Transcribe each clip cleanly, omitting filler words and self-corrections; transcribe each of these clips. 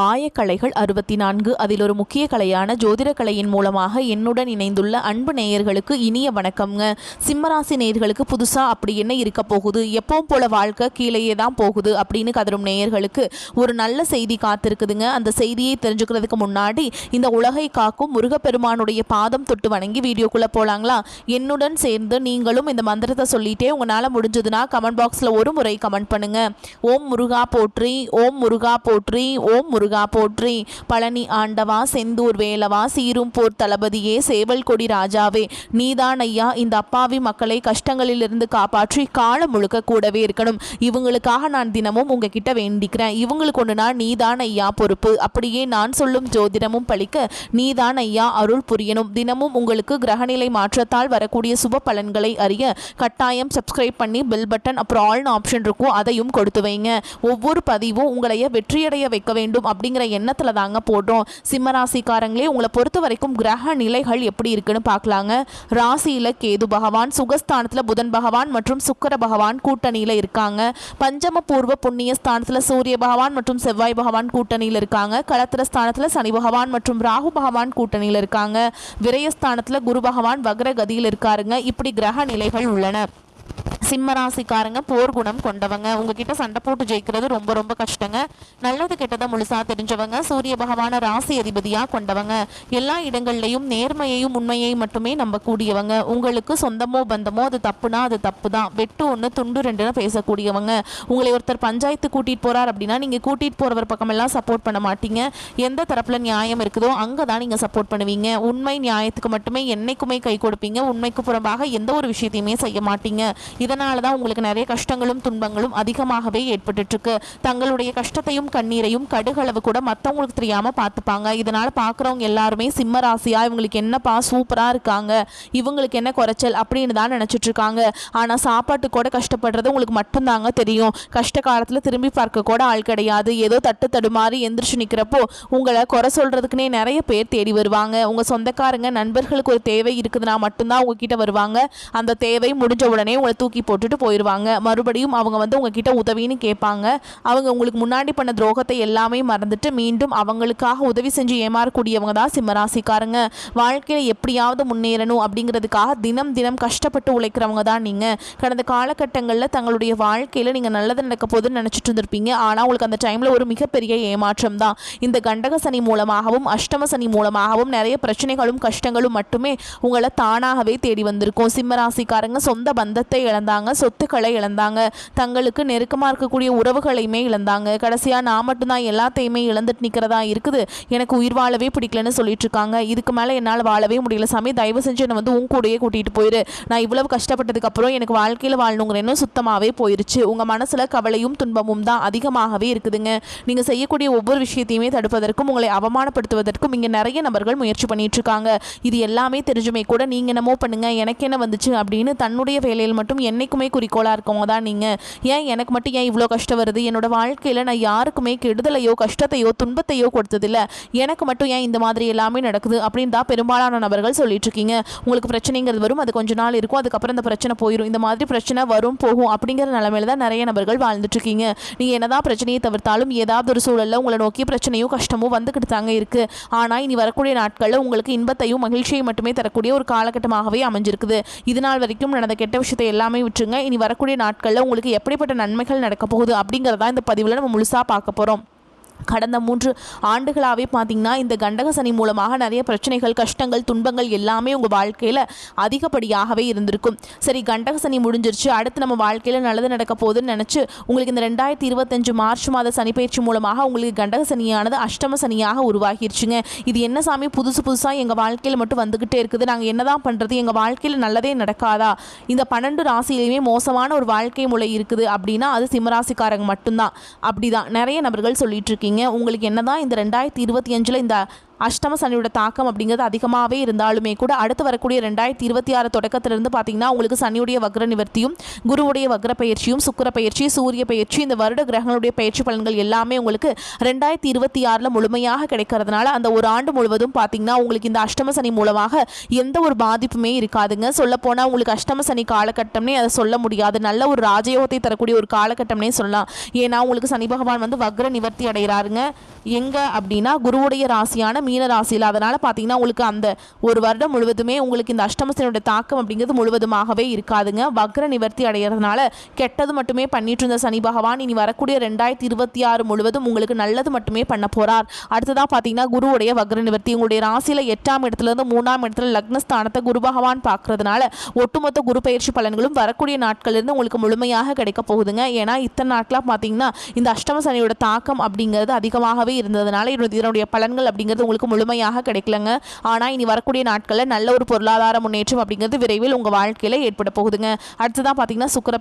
ஆயக்கலைகள் 64 அதில் ஒரு முக்கிய கலையான ஜோதிட கலையின் மூலமாக என்னுடன் இணைந்துள்ள அன்பு நேயர்களுக்கு இனிய வணக்கம்ங்க. சிம்மராசி நேயர்களுக்கு புதுசா அப்படி என்ன இருக்க போகுது, எப்பவும் போல வாழ்க்கை கீழேயே தான் போகுது அப்படின்னு கதரும் நேயர்களுக்கு ஒரு நல்ல செய்தி காத்திருக்குதுங்க. அந்த செய்தியை தெரிஞ்சுக்கிறதுக்கு முன்னாடி இந்த உலகை காக்கும் முருகப்பெருமானுடைய பாதம் தொட்டு வணங்கி வீடியோக்குள்ள போலாங்களா? என்னுடன் சேர்ந்து நீங்களும் இந்த மந்திரத்தை சொல்லிட்டே உங்களால முடிஞ்சதுன்னா கமெண்ட் பாக்ஸ்ல ஒரு முறை கமெண்ட் பண்ணுங்க. ஓம் முருகா போற்றி, ஓம் முருகா போற்றி, ஓம் முருகா போற்றி. பழனி ஆண்டவா, செந்தூர் வேலவா, சீரும் போர் தளபதியே, சேவல் கொடி ராஜாவே, நீதான் ஐயா இந்த அப்பாவி மக்களை கஷ்டங்களிலிருந்து காப்பாற்றி காலம் முழுக்க கூடவே இருக்கணும். இவங்களுக்காக நான் தினமும் உங்ககிட்ட வேண்டிக்கிறேன். இவங்களுக்கு ஒன்று நான் நீதான் ஐயா பொறுப்பு. அப்படியே நான் சொல்லும் ஜோதிடமும் பழிக்க நீதான் ஐயா அருள் புரியணும். தினமும் உங்களுக்கு கிரகநிலை மாற்றத்தால் வரக்கூடிய சுப பலன்களை அறிய கட்டாயம் சப்ஸ்கிரைப் பண்ணி பெல் பட்டன் அப்புறம் ஆல்னு ஆப்ஷன் இருக்கும், அதையும் கொடுத்து வைங்க. ஒவ்வொரு பதிவும் உங்களைய வெற்றியடைய வைக்க வேண்டும் அப்படிங்கிற எண்ணத்தில் தாங்க போடுறோம். சிம்மராசிக்காரங்களே, உங்களை பொறுத்த வரைக்கும் கிரக நிலைகள் எப்படி இருக்குன்னு பார்க்கலாங்க. ராசியில் கேது பகவான், சுகஸ்தானத்தில் புதன் பகவான் மற்றும் சுக்கிர பகவான் கூட்டணியில் இருக்காங்க. பஞ்சம பூர்வ புண்ணிய ஸ்தானத்தில் சூரிய பகவான் மற்றும் செவ்வாய் பகவான் கூட்டணியில் இருக்காங்க. களத்திர ஸ்தானத்தில் சனி பகவான் மற்றும் ராகு பகவான் கூட்டணியில் இருக்காங்க. விரயஸ்தானத்தில் குரு பகவான் வக்ரகதியில் இருக்காருங்க. இப்படி கிரக நிலைகள் உள்ளன. சிம்மராசிக்காரங்க போர் குணம் கொண்டவங்க. உங்ககிட்ட சண்டை போட்டு ஜெயிக்கிறது ரொம்ப ரொம்ப கஷ்டங்க. நல்லது கெட்டதை முழுசா தெரிஞ்சவங்க. சூரிய பகவான ராசி அதிபதியா கொண்டவங்க. எல்லா இடங்கள்லையும் நேர்மையையும் உண்மையையும் மட்டுமே நம்பக்கூடியவங்க. உங்களுக்கு சொந்தமோ பந்தமோ அது தப்புனா அது தப்பு தான், வெட்டு ஒன்று துண்டு ரெண்டுன்னு பேசக்கூடியவங்க. உங்களை ஒருத்தர் பஞ்சாயத்து கூட்டிட்டு போறார் அப்படின்னா நீங்க கூட்டிட்டு போறவர் பக்கமெல்லாம் சப்போர்ட் பண்ண மாட்டீங்க. எந்த தரப்புல நியாயம் இருக்குதோ அங்கதான் நீங்க சப்போர்ட் பண்ணுவீங்க. உண்மை நியாயத்துக்கு மட்டுமே என்னைக்குமே கை கொடுப்பீங்க. உண்மைக்கு புறம்பாக எந்த ஒரு விஷயத்தையுமே செய்ய மாட்டீங்க. இதனாலதான் உங்களுக்கு நிறைய கஷ்டங்களும் துன்பங்களும் அதிகமாகவே ஏற்பட்டு இருக்கு. தங்களுடைய கஷ்டத்தையும் கண்ணீரையும் கடுகளவு கூட மற்றவங்களுக்கு தெரியாம பார்த்துப்பாங்க. இதனால பாக்குறவங்க எல்லாருமே சிம்ம ராசியா இவங்களுக்கு என்னப்பா சூப்பரா இருக்காங்க, இவங்களுக்கு என்ன குறைச்சல் அப்படின்னு தான் நினைச்சிட்டு இருக்காங்க. ஆனா சாப்பாட்டு கூட கஷ்டப்படுறது உங்களுக்கு மட்டும்தாங்க தெரியும். கஷ்ட காலத்துல திரும்பி பார்க்க கூட ஆள் கிடையாது. ஏதோ தட்டு தடுமாறி எந்திரிச்சு நிக்கிறப்போ உங்களை குறை சொல்றதுக்குன்னே நிறைய பேர் தேடி வருவாங்க. உங்க சொந்தக்காரங்க நண்பர்களுக்கு ஒரு தேவை இருக்குதுன்னா மட்டும்தான் உங்ககிட்ட வருவாங்க. அந்த தேவை முடிஞ்ச உடனே உங்களை தூக்கி போட்டுட்டு போயிடுவாங்க. மறுபடியும் அவங்க உங்ககிட்ட உதவின்னு கேட்பாங்க. அவங்க உங்களுக்கு முன்னாடி பண்ண துரோகத்தை எல்லாமே மறந்துட்டு மீண்டும் அவங்களுக்காக உதவி செஞ்சு ஏமாறக்கூடியவங்க தான் சிம்மராசிக்காரங்க. வாழ்க்கையில் எப்படியாவது முன்னேறணும் அப்படிங்கிறதுக்காக தினம் தினம் கஷ்டப்பட்டு உழைக்கிறவங்க தான் நீங்க. கடந்த காலகட்டங்களில் தங்களுடைய வாழ்க்கையில் நீங்கள் நல்லது நடக்க போதுன்னு நினச்சிட்டு இருந்திருப்பீங்க. ஆனால் உங்களுக்கு அந்த டைமில் ஒரு மிகப்பெரிய ஏமாற்றம் தான். இந்த கண்டக சனி மூலமாகவும் அஷ்டம சனி மூலமாகவும் நிறைய பிரச்சனைகளும் கஷ்டங்களும் மட்டுமே உங்களை தானாகவே தேடி வந்திருக்கும். சிம்மராசிக்காரங்க சொந்த பந்தத்தை இழந்தாங்க, சொத்துக்களை இழந்தாங்க, தங்களுக்கு நெருக்கமாக இருக்கக்கூடிய உறவுகளையுமே இழந்தாங்க. கடைசியாக நான் மட்டும்தான் எல்லாத்தையுமே இழந்துட்டு நிற்கிறதா இருக்குது, எனக்கு உயிர் வாழவே பிடிக்கலன்னு சொல்லிட்டு இருக்காங்க. இதுக்கு மேலே என்னால் வாழவே முடியல சாமி, தயவு செஞ்சு என்னை உன் கூடயே கூட்டிகிட்டு போயிரு. நான் இவ்வளவு கஷ்டப்பட்டதுக்கு அப்புறம் எனக்கு வாழ்க்கையில் வாழணுங்கிற எண்ணம் சுத்தமாகவே போயிருச்சு. உங்கள் மனசில் கவலையும் துன்பமும் தான் அதிகமாகவே இருக்குதுங்க. நீங்கள் செய்யக்கூடிய ஒவ்வொரு விஷயத்தையுமே தடுப்பதற்கும் உங்களை அவமானப்படுத்துவதற்கும் இங்கே நிறைய நபர்கள் முயற்சி பண்ணிட்டு இருக்காங்க. இது எல்லாமே தெரிஞ்சுமே கூட நீங்கள் என்னமோ பண்ணுங்க எனக்கு என்ன வந்துச்சு அப்படின்னு தன்னுடைய வேலையில் மட்டும் என்னைக்குமே குறிக்கோளாக இருக்கவங்க தான் நீங்கள். ஏன் எனக்கு மட்டும் ஏன் இவ்வளோ கஷ்டம் வருது, என்னோட வாழ்க்கையில் நான் யாருக்குமே கெடுதலையோ கஷ்டத்தையோ துன்பத்தையோ கொடுத்ததில்ல, எனக்கு மட்டும் ஏன் இந்த மாதிரி எல்லாமே நடக்குது அப்படின்னு தான் பெரும்பாலான நபர்கள் சொல்லிட்டு இருக்கீங்க. உங்களுக்கு பிரச்சனைங்கிறது வரும், அது கொஞ்ச நாள் இருக்கும், அதுக்கப்புறம் இந்த பிரச்சனை போயிடும். இந்த மாதிரி பிரச்சனை வரும் போகும் அப்படிங்கிற நிலைமையில தான் நிறைய நபர்கள் வாழ்ந்துட்டு இருக்கீங்க. நீங்கள் என்னதான் பிரச்சனையை தவிர்த்தாலும் ஏதாவது ஒரு சூழலில் உங்களை நோக்கி பிரச்சனையும் கஷ்டமும் வந்துக்கிட்டு தாங்க இருக்குது. ஆனால் இனி வரக்கூடிய நாட்களில் உங்களுக்கு இன்பத்தையும் மகிழ்ச்சியை மட்டுமே தரக்கூடிய ஒரு காலகட்டமாகவே அமைஞ்சிருக்குது. இது நாள் வரைக்கும் நடந்த கெட்ட விஷயத்தை எல்லாமே விட்டுருங்க. இனி வரக்கூடிய நாட்களில் உங்களுக்கு எப்படிப்பட்ட நன்மைகள் நடக்க போகுது அப்படிங்கிறதா இந்த பதிவில் நம்ம முழுசாக பார்க்க போகிறோம். கடந்த 3 ஆண்டுகளாகவே பார்த்தீங்கன்னா இந்த கண்டக சனி மூலமாக நிறைய பிரச்சனைகள் கஷ்டங்கள் துன்பங்கள் எல்லாமே உங்கள் வாழ்க்கையில் அதிகப்படியாகவே இருந்திருக்கும். சரி, கண்டக சனி முடிஞ்சிருச்சு, அடுத்து நம்ம வாழ்க்கையில் நல்லது நடக்க போகுதுன்னு நினச்சி உங்களுக்கு இந்த 2025 மார்ச் மாத சனிப்பயிற்சி மூலமாக உங்களுக்கு கண்டக சனியானது அஷ்டம சனியாக உருவாகிருச்சுங்க. இது என்ன சாமி புதுசாக எங்கள் வாழ்க்கையில் மட்டும் வந்துக்கிட்டே இருக்குது, நாங்கள் என்ன தான் பண்ணுறது, எங்கள் வாழ்க்கையில் நல்லதே நடக்காதா, இந்த 12 ராசியிலையுமே மோசமான ஒரு வாழ்க்கை முறை இருக்குது அப்படின்னா அது சிம்மராசிக்காரங்க மட்டும்தான். அப்படிதான் நிறைய நபர்கள் சொல்லிட்டு இருக்கீங்க. உங்களுக்கு என்னதான் இந்த 2025 இந்த அஷ்டம சனியோட தாக்கம் அப்படிங்கிறது அதிகமாகவே இருந்தாலுமே கூட அடுத்து வரக்கூடிய 2026 தொடக்கத்திலிருந்து பார்த்தீங்கன்னா உங்களுக்கு சனியுடைய வக்ர நிவர்த்தியும் குருவுடைய வக்ர பயிற்சியும் சுக்கிர பயிற்சி சூரிய பயிற்சி இந்த வருட கிரகங்களுடைய பயிற்சி பலன்கள் எல்லாமே உங்களுக்கு 2026 முழுமையாக கிடைக்கிறதுனால அந்த ஒரு ஆண்டு முழுவதும் பார்த்தீங்கன்னா உங்களுக்கு இந்த அஷ்டம சனி மூலமாக எந்த ஒரு பாதிப்புமே இருக்காதுங்க. சொல்லப்போனால் உங்களுக்கு அஷ்டம சனி காலகட்டம்னே அதை சொல்ல முடியாது, நல்ல ஒரு ராஜயோகத்தை தரக்கூடிய ஒரு காலகட்டம்னே சொல்லலாம். ஏன்னா உங்களுக்கு சனி பகவான் வந்து வக்ர நிவர்த்தி அடைகிறாருங்க. எங்க அப்படின்னா குருவுடைய ராசியான மீன ராசியில். அதனால பார்த்தீங்கன்னா உங்களுக்கு அந்த ஒரு வருடம் முழுவதுமே உங்களுக்கு இந்த அஷ்டம சனியோட தாக்கம் அப்படிங்கிறது முழுவதுமாகவே இருக்காதுங்க. வக்ர நிவர்த்தி அடைகிறதுனால கெட்டது மட்டுமே பண்ணிட்டு இருந்த சனி பகவான் இனி வரக்கூடிய 2026 முழுவதும் உங்களுக்கு நல்லது மட்டுமே பண்ண போறார். அடுத்ததாக பார்த்தீங்கன்னா குருவுடைய வக்ர நிவர்த்தி உங்களுடைய ராசியில் 8ஆம் இடத்துலேருந்து 3ஆம் இடத்துல லக்னஸ்தானத்தை குரு பகவான் பார்க்கறதுனால ஒட்டுமொத்த குரு பயிற்சி பலன்களும் வரக்கூடிய நாட்களிலிருந்து உங்களுக்கு முழுமையாக கிடைக்க போகுதுங்க. ஏன்னா இத்தனை நாட்களாக பார்த்தீங்கன்னா இந்த அஷ்டம சனியோட தாக்கம் அப்படிங்கிறது அதிகமாகவே இருந்ததுனால இதனுடைய பலன்கள் அப்படிங்கிறது உங்களுக்கு முழுமையாக கிடைக்கலங்க. ஆனால் இனி வரக்கூடிய நாட்களில் நல்ல ஒரு பொருளாதார முன்னேற்றம் அப்படிங்கிறது விரைவில் உங்கள் வாழ்க்கையில் ஏற்பட போகுதுங்க. அடுத்ததான் பார்த்தீங்கன்னா சுக்கிர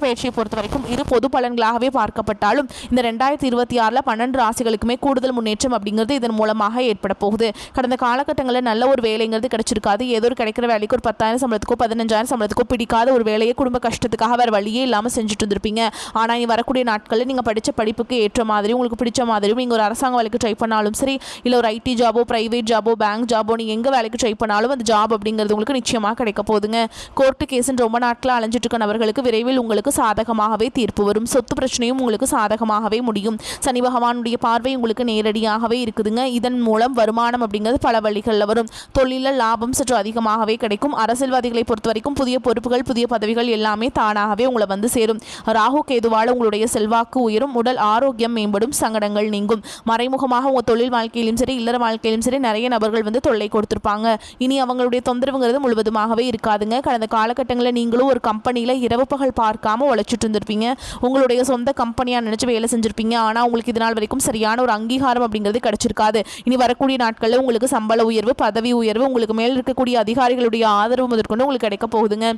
பயிற்சியை பொறுத்த வரைக்கும் இது பொது பலன்களாகவே பார்க்கப்பட்டாலும் இந்த 2026 12 ராசிகளுக்குமே கூடுதல் முன்னேற்றம் அப்படிங்கிறது இதன் மூலமாக ஏற்பட போகுது. கடந்த காலகட்டங்களில் நல்ல ஒரு வேலைங்கிறது கிடைச்சிருக்காது. ஏதோ ஒரு கிடைக்கிற வேலைக்கு ஒரு 10,000 சம்பளத்துக்கோ 15,000 சம்பளத்துக்கோ பிடிக்காத ஒரு வேலையை குடும்ப கஷ்டத்துக்காக வேறு வழியே இல்லாமல் செஞ்சுட்டு இருந்திருப்பீங்க. ஆனால் இனி வரக்கூடிய நாட்களில் நீங்கள் படித்த படிப்புக்கு ஏற்ற மாதிரி உங்களுக்கு பிடிச்ச மாதிரியும் நீங்கள் ஒரு அரசாங்க வேலைக்கு ட்ரை பண்ணாலும் சரி, இல்லை ஒரு ஐடி ஜாபோ பிரைவேட் ஜாபோ பேங்க் ஜாபோ நீங்கள் எங்கே வேலைக்கு ட்ரை பண்ணாலும் அந்த ஜாப் அப்படிங்கிறது உங்களுக்கு நிச்சயமாக கிடைக்க போகுதுங்க. கோர்ட்டு கேஸுன்னு ரொம்ப நாட்களாக அலைஞ்சிட்டு இருக்க நபர்களுக்கு விரைவில் உங்களுக்கு சாதகமாகவே தீர்ப்பு வரும். சொத்து பிரச்சனையும் உங்களுக்கு சாதகமாகவே முடியும். சனி பகவானுடைய பார்வை உங்களுக்கு நேரடியாகவே இருக்குதுங்க. இதன் மூலம் வருமானம் அப்படிங்கிறது பல வழிகளில் வரும். தொழிலில் லாபம் சற்று அதிகமாகவே கிடைக்கும். அரசியல்வாதிகளை பொறுத்த வரைக்கும் புதிய பொறுப்புகள் புதிய பதவிகள் எல்லாமே தானாகவே உங்களை வந்து சேரும். ராகு கேதுவால் உங்களுடைய செல்வாக்கு உயரும். உடல் ஆரோக்கியம் மேம்படும். சங்கடங்கள் நீங்கும். மறைமுகமாக உங்கள் தொழில் வாழ்க்கையிலும் சரி இல்லற வாழ்க்கையிலும் சரி நிறைய நபர்கள் வந்து தொல்லை கொடுத்துருப்பாங்க. இனி அவங்களுடைய தொந்தரவுங்கிறது முழுவதுமாகவே இருக்காதுங்க. கடந்த காலகட்டங்களில் நீங்களும் ஒரு கம்பெனியில் இரவு பகல் பார்க்காம உழைச்சிட்டு இருந்திருப்பீங்க. உங்களுடைய சொந்த கம்பெனியாக நினச்சி வேலை செஞ்சுருப்பீங்க. ஆனால் உங்களுக்கு இதனால் வரைக்கும் சரியான ஒரு அங்கீகாரம் அப்படிங்கிறது கிடைச்சிருக்காது. இனி வரக்கூடிய நாட்களில் உங்களுக்கு சம்பள உயர்வு பதவி உயர்வு உங்களுக்கு மேல் இருக்கக்கூடிய அதிகாரிகளுடைய ஆதரவு முதற்கொண்டு உங்களுக்கு கிடைக்க போகுதுங்க.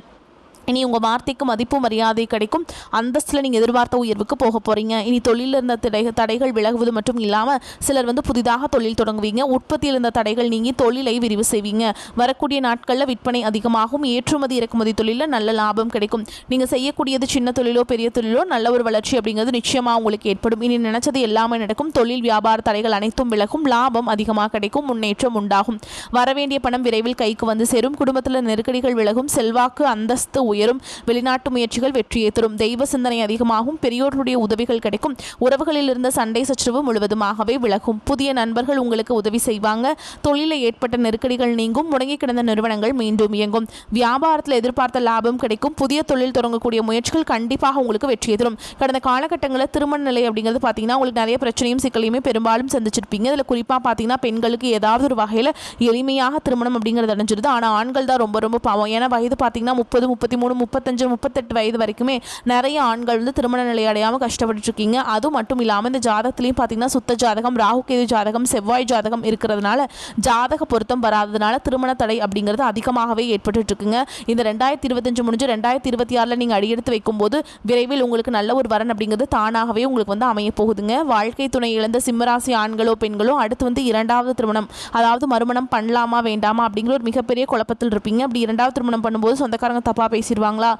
இனி உங்கள் வார்த்தைக்கு மதிப்பு மரியாதை கிடைக்கும். அந்தஸ்தில் நீங்கள் எதிர்பார்த்த உயர்வுக்கு போக போகிறீங்க. இனி தொழிலில் இருந்த தடைகள் விலகுவது மட்டும் இல்லாமல் சிலர் வந்து புதிதாக தொழில் தொடங்குவீங்க. உற்பத்தியில் இருந்த தடைகள் நீங்கி தொழிலை விரிவு செய்வீங்க. வரக்கூடிய நாட்களில் விற்பனை அதிகமாகும். ஏற்றுமதி இறக்குமதி தொழிலில் நல்ல லாபம் கிடைக்கும். நீங்கள் செய்யக்கூடியது சின்ன தொழிலோ பெரிய தொழிலோ நல்ல ஒரு வளர்ச்சி அப்படிங்கிறது நிச்சயமாக உங்களுக்கு ஏற்படும். இனி நினைச்சது எல்லாமே நடக்கும். தொழில் வியாபார தடைகள் அனைத்தும் விலகும். லாபம் அதிகமாக கிடைக்கும். முன்னேற்றம் உண்டாகும். வரவேண்டிய பணம் விரைவில் கைக்கு வந்து சேரும். குடும்பத்தில் நெருக்கடிகள் விலகும். செல்வாக்கு அந்தஸ்து உயரும். வெளிநாட்டு முயற்சிகள் வெற்றியை தரும். தெய்வ சிந்தனை அதிகமாகும். பெரியோர்களுடைய உதவிகள் கிடைக்கும். உறவுகளில் இருந்த சண்டை சச்சரவு முழுவதுமாகவே விலகும். புதிய நண்பர்கள் உங்களுக்கு உதவி செய்வாங்க. தொழிலில் ஏற்பட்ட நெருக்கடிகள் நீங்கும். முடங்கி கிடந்த நிறுவனங்கள் மீண்டும் இயங்கும். வியாபாரத்தில் எதிர்பார்த்த லாபம் கிடைக்கும். புதிய தொழில் தொடங்கக்கூடிய முயற்சிகள் கண்டிப்பாக உங்களுக்கு வெற்றியை தரும். கடந்த காலகட்டங்களில் திருமண நிலை அப்படிங்கிறது பார்த்தீங்கன்னா உங்களுக்கு நிறைய பிரச்சனையும் சிக்கலையுமே பெரும்பாலும் சந்திச்சிருப்பீங்க. இதில் குறிப்பாக பார்த்தீங்கன்னா பெண்களுக்கு ஏதாவது ஒரு வகையில் எளிமையாக திருமணம் அப்படிங்கிறது அடைஞ்சிருது. ஆனால் ஆண்கள் தான் ரொம்ப ரொம்ப பாவம். ஏன்னா வயது பார்த்தீங்கன்னா 30 33 35 38 வயது வரைக்குமே நிறைய ஆண்கள் வந்து திருமண நிலை அடையாமல் கஷ்டப்பட்டு இருக்கீங்க. அது மட்டும் இல்லாமல் இந்த ஜாதகத்திலையும் பார்த்தீங்கன்னா சுத்த ஜாதகம் ராகு கேது ஜாதகம் செவ்வாய் ஜாதகம் இருக்கிறதுனால ஜாதக பொருத்தம் வராததுனால திருமண தடை அப்படிங்கிறது அதிகமாகவே ஏற்பட்டு இருக்குங்க. இந்த 2025 முடிஞ்சு 2026 நீங்கள் அடியெடுத்து வைக்கும்போது விரைவில் உங்களுக்கு நல்ல ஒரு வரன் அப்படிங்கிறது தானாகவே உங்களுக்கு வந்து அமைய போகுதுங்க. வாழ்க்கை துணை இழந்த சிம்மராசி ஆண்களோ பெண்களோ அடுத்து வந்து இரண்டாவது திருமணம் அதாவது மறுமணம் பண்ணலாமா வேண்டாமா அப்படிங்கிற ஒரு மிகப்பெரிய குழப்பத்தில் இருப்பீங்க. அப்படி இரண்டாவது திருமணம் பண்ணும்போது சொந்தக்காரங்க தப்பாக பேசிடுவாங்களா,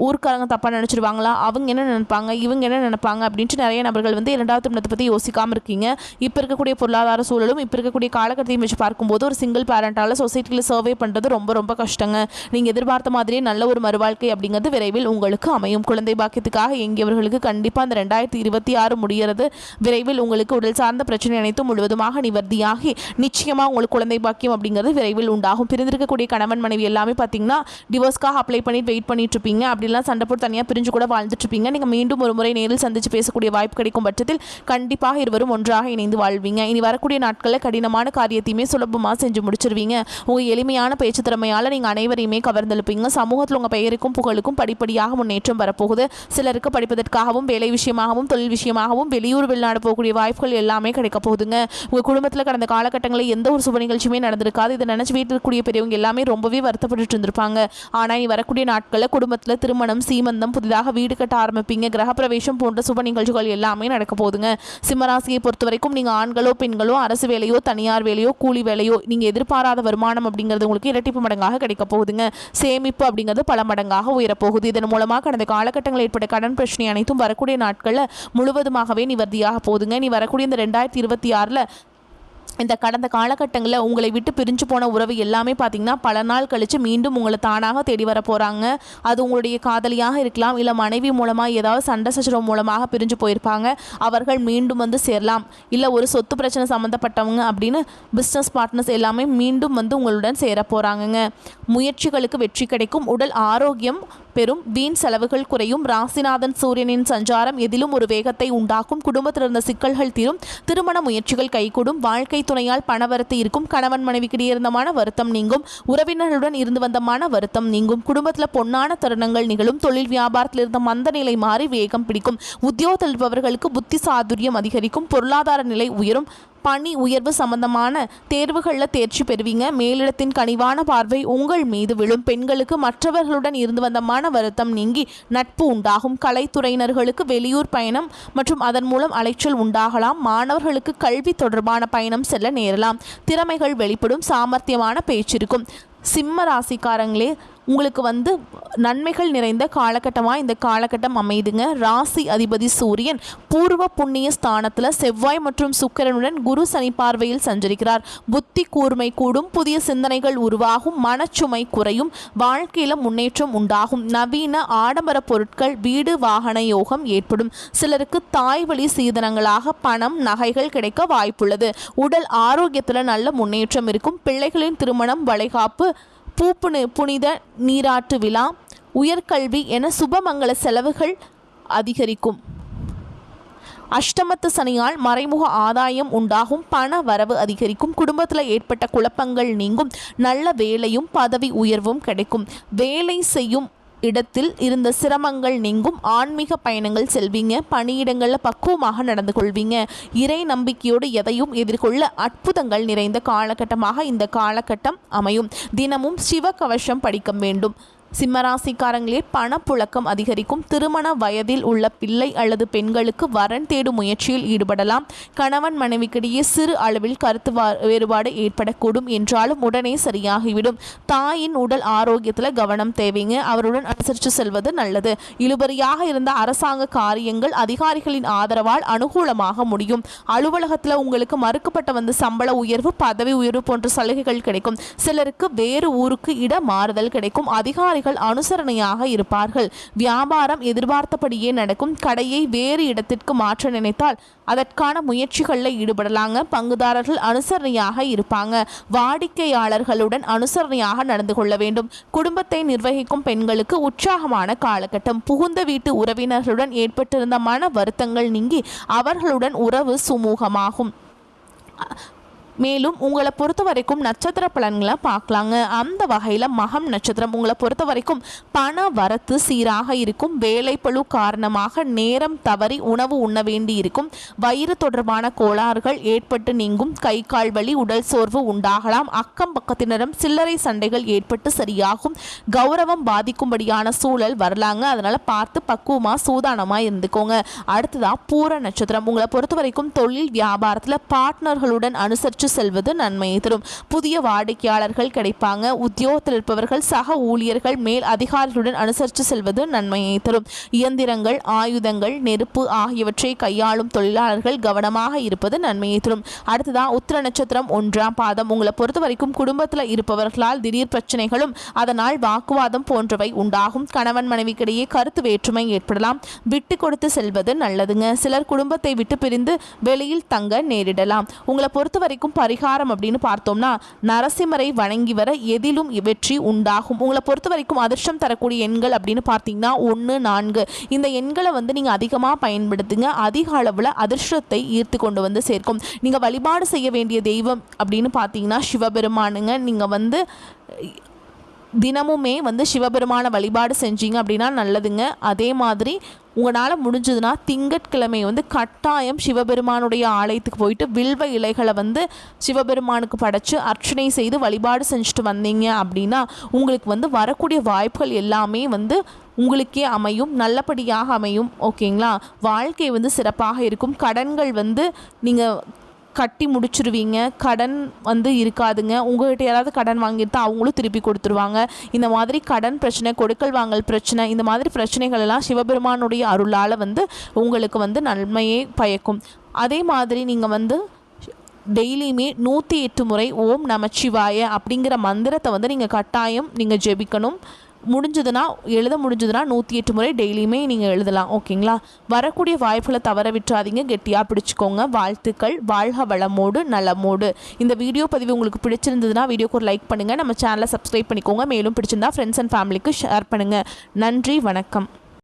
ஊருக்காரங்க தப்பாக நினச்சிருவாங்களா, அவங்க என்ன நினைப்பாங்க இவங்க என்ன நினைப்பாங்க அப்படின்ட்டு நிறைய நபர்கள் வந்து இரண்டாவது திருமணத்தை பற்றி யோசிக்காமல் இருக்கீங்க. இப்போ இருக்கக்கூடிய பொருளாதார சூழலும் இப்போ இருக்கக்கூடிய காலகட்டத்தையும் வச்சு பார்க்கும்போது ஒரு சிங்கிள் பேரண்டால் சொசைட்டியில் சர்வே பண்ணுறது ரொம்ப ரொம்ப கஷ்டங்க. நீங்கள் எதிர்பார்த்த மாதிரியே நல்ல ஒரு மறுவாழ்க்கை அப்படிங்கிறது விரைவில் உங்களுக்கு அமையும். குழந்தை பாக்கியத்துக்காக எங்கியவர்களுக்கு கண்டிப்பாக அந்த 2026 முடிகிறது. விரைவில் உங்களுக்கு உடல் சார்ந்த பிரச்சனை அனைத்தும் முழுவதுமாக நிவர்த்தியாகி நிச்சயமாக உங்களுக்கு குழந்தை பாக்கியம் அப்படிங்கிறது விரைவில் உண்டாகும். பிரிந்திருக்கக்கூடிய கணவன் மனைவி எல்லாமே பார்த்தீங்கன்னா டிவோர்ஸ்க்காக அப்ளை பண்ணிட்டு வெயிட் பண்ணிட்டு இருப்பீங்க. அப்படிலாம் சண்டை போட்டு தனியாக பிரிஞ்சு கூட வாழ்ந்துட்டு இருப்பீங்க. நீங்கள் மீண்டும் ஒரு முறை நேரில் சந்தித்து பேசக்கூடிய வாய்ப்பு கிடைக்கும் பட்சத்தில் கண்டிப்பாக இருவரும் ஒன்றாக இணைந்து வாழ்வீங்க. இனி வரக்கூடிய நாட்களில் கடினமான காரியத்தையுமே சுலபமாக செஞ்சு முடிச்சிருவீங்க. உங்கள் எளிமையான பேச்சு திறமையால் நீங்கள் அனைவரையுமே கவர்ந்தெழுப்பீங்க. சமூகத்தில் உங்கள் பெயருக்கும் புகழுக்கும் படிப்படியாக முன்னேற்றம் வரப்போகுது. சிலருக்கு படிப்பதற்காகவும் வேலை விஷயமாகவும் தொழில் விஷயமாகவும் வெளியூர் வெளிநாடு போகக்கூடிய வாய்ப்புகள் எல்லாமே கிடைக்க போகுதுங்க. உங்கள் குடும்பத்தில் கடந்த காலகட்டங்களில் எந்த ஒரு சுப நிகழ்ச்சியுமே நடந்திருக்காது. இதை நினச்சி வீட்டில் இருக்கக்கூடிய பெரியவங்க எல்லாமே ரொம்பவே வருத்தப்பட்டு இருந்திருப்பாங்க. ஆனால் இனி வரக்கூடிய நாட்களில் குடும்பத்தில் திருமணம், சீமந்தம், புதிதாக வீடு கட்ட ஆரம்பிப்பீங்க, கிரகப்பிரவேசம் போன்ற சுப நிகழ்ச்சிகள் எல்லாமே நடக்க போகுதுங்க. சிம்மராசியை பொறுத்த வரைக்கும் நீங்கள் ஆண்களோ பெண்களோ அரசு வேலையோ தனியார் வேலையோ கூலி வேலையோ நீங்கள் எதிர்பாராத வருமானம் அப்படிங்கிறது உங்களுக்கு இரட்டிப்பு மடங்காக கிடைக்க போகுதுங்க. சேமிப்பு அப்படிங்கிறது பல மடங்காக உயரப்போகுது. இதன் மூலமாக கடந்த காலகட்டங்களில் ஏற்பட்ட கடன் பிரச்சனை அனைத்தும் வரக்கூடிய நாட்களில் முழுவதுமாகவே நிவர்த்தியாக போகுதுங்க. நீ வரக்கூடிய இந்த 2026 இந்த கடந்த காலகட்டங்களில் உங்களை விட்டு பிரிஞ்சு போன உறவு எல்லாமே பார்த்திங்கன்னா பல நாள் கழித்து மீண்டும் உங்களை தானாக தேடி வர போகிறாங்க. அது உங்களுடைய காதலியாக இருக்கலாம், இல்லை மனைவி மூலமாக ஏதாவது சண்டை சச்சரவு மூலமாக பிரிஞ்சு போயிருப்பாங்க, அவர்கள் மீண்டும் வந்து சேரலாம். இல்லை ஒரு சொத்து பிரச்சனை சம்மந்தப்பட்டவங்க அப்படின்னு பிஸ்னஸ் பார்ட்னர்ஸ் எல்லாமே மீண்டும் வந்து உங்களுடன் சேர போகிறாங்கங்க. முயற்சிகளுக்கு வெற்றி கிடைக்கும். உடல் ஆரோக்கியம் பெரும். வீண் செலவுகள் குறையும். ராசிநாதன் சூரியனின் சஞ்சாரம் எதிலும் ஒரு வேகத்தை உண்டாக்கும். குடும்பத்தில் இருந்த சிக்கல்கள் தீரும். திருமண முயற்சிகள் கைகூடும். வாழ்க்கை துணையால் பணவரத்து இருக்கும். கணவன் மனைவிக்கிடையே இருந்த மன வருத்தம் நீங்கும். உறவினர்களுடன் இருந்து வந்த மன வருத்தம் நீங்கும். குடும்பத்தில் பொன்னான தருணங்கள் நிகழும். தொழில் வியாபாரத்தில் இருந்த மந்த நிலை மாறி வேகம் பிடிக்கும். உத்தியோகத்தில் இருப்பவர்களுக்கு புத்தி சாதுரியம் அதிகரிக்கும். பொருளாதார நிலை உயரும். பணி உயர்வு சம்பந்தமான தேர்வுகளில் தேர்ச்சி பெறுவீங்க. மேலிடத்தின் கனிவான பார்வை உங்கள் மீது விழும். பெண்களுக்கு மற்றவர்களுடன் இருந்து வந்த மன வருத்தம் நீங்கி நட்பு உண்டாகும். கலைத்துறையினர்களுக்கு வெளியூர் பயணம் மற்றும் அதன் மூலம் அலைச்சல் உண்டாகலாம். மாணவர்களுக்கு கல்வி தொடர்பான பயணம் செல்ல நேரலாம். திறமைகள் வெளிப்படும். சாமர்த்தியமான பேச்சிருக்கும். சிம்ம ராசிக்காரங்களே, உங்களுக்கு வந்து நன்மைகள் நிறைந்த காலகட்டமாக இந்த காலகட்டம் அமைதுங்க. ராசி அதிபதி சூரியன் பூர்வ புண்ணிய ஸ்தானத்தில் செவ்வாய் மற்றும் சுக்கிரனுடன் குரு சனி பார்வையில் சஞ்சரிக்கிறார். புத்தி கூர்மை கூடும். புதிய சிந்தனைகள் உருவாகும். மனச்சுமை குறையும். வாழ்க்கையில் முன்னேற்றம் உண்டாகும். நவீன ஆடம்பர பொருட்கள், வீடு வாகன யோகம் ஏற்படும். சிலருக்கு தாய் வழி சீதனங்களாக பணம் நகைகள் கிடைக்க வாய்ப்புள்ளது. உடல் ஆரோக்கியத்தில் நல்ல முன்னேற்றம் இருக்கும். பிள்ளைகளின் திருமணம், வளைகாப்பு, புனித நீராட்டு விழா, உயர்கல்வி என சுபமங்கல செலவுகள் அதிகரிக்கும். அஷ்டமத்து சனியால் மறைமுக ஆதாயம் உண்டாகும். பண வரவு அதிகரிக்கும். குடும்பத்தில் ஏற்பட்ட குழப்பங்கள் நீங்கும். நல்ல வேலையும் பதவி உயர்வும் கிடைக்கும். வேலை செய்யும் இடத்தில் இருந்த சிரமங்கள் நீங்கும். ஆன்மீக பயணங்கள் செல்வீங்க. பணியிடங்களில் பக்குவமாக நடந்து கொள்வீங்க. இறை நம்பிக்கையோடு எதையும் எதிர்கொள்ள அற்புதங்கள் நிறைந்த காலகட்டமாக இந்த காலகட்டம் அமையும். தினமும் சிவ கவசம் படிக்க வேண்டும். சிம்மராசிக்காரங்களே, பணப்புழக்கம் அதிகரிக்கும். திருமண வயதில் உள்ள பிள்ளை அல்லது பெண்களுக்கு வரன் தேடும் முயற்சியில் ஈடுபடலாம். கணவன் மனைவிக்கிடையே சிறு அளவில் கருத்து வேறுபாடு ஏற்படக்கூடும். என்றாலும் உடனே சரியாகிவிடும். தாயின் உடல் ஆரோக்கியத்தில் கவனம் தேவைங்க. அவருடன் அனுசரித்து செல்வது நல்லது. இழுபறியாக இருந்த அரசாங்க காரியங்கள் அதிகாரிகளின் ஆதரவால் அனுகூலமாக முடியும். அலுவலகத்தில் உங்களுக்கு மறுக்கப்பட்ட வந்து சம்பள உயர்வு, பதவி உயர்வு போன்ற சலுகைகள் கிடைக்கும். சிலருக்கு வேறு ஊருக்கு இட மாறுதல் கிடைக்கும். அதிகாரிகள் அனுசரணையாக இருப்பார்கள். வியாபாரம் எதிர்பார்த்தபடியே நடக்கும். கடையை வேறு இடத்திற்கு மாற்ற நினைத்தால் அதற்கான முயற்சிகளில் ஈடுபடலாங்க. பங்குதாரர்கள் அனுசரணையாக இருப்பாங்க. வாடிக்கையாளர்களுடன் அனுசரணையாக நடந்து கொள்ள வேண்டும். குடும்பத்தை நிர்வகிக்கும் பெண்களுக்கு உற்சாகமான காலகட்டம். புகுந்த வீட்டு உறவினர்களுடன் ஏற்பட்டிருந்த மன வருத்தங்கள் நீங்கி அவர்களுடன் உறவு சுமூகமாகும். மேலும் உங்களை பொறுத்த வரைக்கும் நட்சத்திர பலன்களை பார்க்கலாங்க. அந்த வகையில் மகம் நட்சத்திரம் உங்களை பொறுத்த வரைக்கும் பண வரத்து சீராக இருக்கும். வேலைப்பளு காரணமாக நேரம் தவறி உணவு உண்ண வேண்டி இருக்கும். வயிறு தொடர்பான கோளாறுகள் ஏற்பட்டு நீங்கும். கை கால் வலி, உடல் சோர்வு உண்டாகலாம். அக்கம் பக்கத்தினரும் சில்லறை சண்டைகள் ஏற்பட்டு சரியாகும். கௌரவம் பாதிக்கும்படியான சூழல் வரலாங்க. அதனால் பார்த்து பக்குவமாக சூதானமாக இருந்துக்கோங்க. அடுத்ததாக பூர நட்சத்திரம் உங்களை பொறுத்த வரைக்கும் தொழில் வியாபாரத்தில் பார்ட்னர்களுடன் அனுசரித்து செல்வது நன்மையை தரும். புதிய வாடிக்கையாளர்கள் கிடைப்பாங்க. உத்தியோகத்தில் இருப்பவர்கள் சக ஊழியர்கள் மேல் அதிகாரிகளுடன் அனுசரித்து செல்வது நன்மையை தரும். இயந்திரங்கள், ஆயுதங்கள், நெருப்பு ஆகியவற்றை கையாளும் தொழிலாளர்கள் கவனமாக இருப்பது நன்மையை தரும். அடுத்ததான் உத்திர நட்சத்திரம் 1ஆம் பாதம் உங்களை பொறுத்த வரைக்கும் குடும்பத்தில் இருப்பவர்களால் திடீர் பிரச்சனைகளும் அதனால் வாக்குவாதம் போன்றவை உண்டாகும். கணவன் மனைவிக்கிடையே கருத்து வேற்றுமை ஏற்படலாம். விட்டு கொடுத்து செல்வது நல்லதுங்க. சிலர் குடும்பத்தை விட்டு பிரிந்து வெளியில் தங்க நேரிடலாம். உங்களை பொறுத்த வரைக்கும் பரிகாரம் அப்படின்னு பார்த்தோம்னா நரசிம்மரை வணங்கி வர எதிலும் வெற்றி உண்டாகும். உங்களை பொறுத்த வரைக்கும் அதிர்ஷ்டம் தரக்கூடிய எண்கள் அப்படின்னு பார்த்தீங்கன்னா 1, 4 இந்த எண்களை வந்து நீங்கள் அதிகமாக பயன்படுத்துங்க. அதிக அளவில் அதிர்ஷ்டத்தை ஈர்த்து கொண்டு வந்து சேர்க்கும். நீங்கள் வழிபாடு செய்ய வேண்டிய தெய்வம் அப்படின்னு பார்த்தீங்கன்னா சிவபெருமானுங்க. நீங்கள் வந்து தினமுமே வந்து சிவபெருமான வழிபாடு செஞ்சீங்க அப்படின்னா நல்லதுங்க. அதே மாதிரி உங்களால் முடிஞ்சதுன்னா திங்கட்கிழமை வந்து கட்டாயம் சிவபெருமானுடைய ஆலயத்துக்கு போயிட்டு வில்வ இலைகளை வந்து சிவபெருமானுக்கு படைச்சு அர்ச்சனை செய்து வழிபாடு செஞ்சுட்டு வந்தீங்க அப்படின்னா உங்களுக்கு வந்து வரக்கூடிய வாய்ப்புகள் எல்லாமே வந்து உங்களுக்கே அமையும், நல்லபடியாக அமையும். ஓகேங்களா? வாழ்க்கை வந்து சிறப்பாக இருக்கும். கடன்கள் வந்து நீங்கள் கட்டி முடிச்சிருவீங்க. கடன் வந்து இருக்காதுங்க. உங்கள்கிட்ட யாராவது கடன் வாங்கியிருந்தா அவங்களும் திருப்பி கொடுத்துருவாங்க. இந்த மாதிரி கடன் பிரச்சனை, கொடுக்கல் வாங்கல் பிரச்சனை, இந்த மாதிரி பிரச்சனைகள் எல்லாம் சிவபெருமானுடைய அருளால் வந்து உங்களுக்கு வந்து நன்மையே பயக்கும். அதே மாதிரி நீங்கள் வந்து டெய்லியுமே 108 முறை ஓம் நமச்சிவாய அப்படிங்கிற மந்திரத்தை வந்து நீங்கள் கட்டாயம் நீங்கள் ஜெபிக்கணும். எழுத முடிஞ்சதுன்னா 108 முறை டெய்லியுமே நீங்கள் எழுதலாம். ஓகேங்களா? வரக்கூடிய வாய்ப்புகளை தவற விட்டுறாதீங்க, கெட்டியாக பிடிச்சிக்கோங்க. வாழ்த்துக்கள். வாழ்க வளமோடு நலமோடு. இந்த வீடியோ பதிவு உங்களுக்கு பிடிச்சிருந்ததுன்னா வீடியோக்கு ஒரு லைக் பண்ணுங்கள். நம்ம சேனலை சப்ஸ்கிரைப் பண்ணிக்கோங்க. மேலும் பிடிச்சிருந்தா ஃப்ரெண்ட்ஸ் அண்ட் ஃபேமிலிக்கு ஷேர் பண்ணுங்கள். நன்றி, வணக்கம்.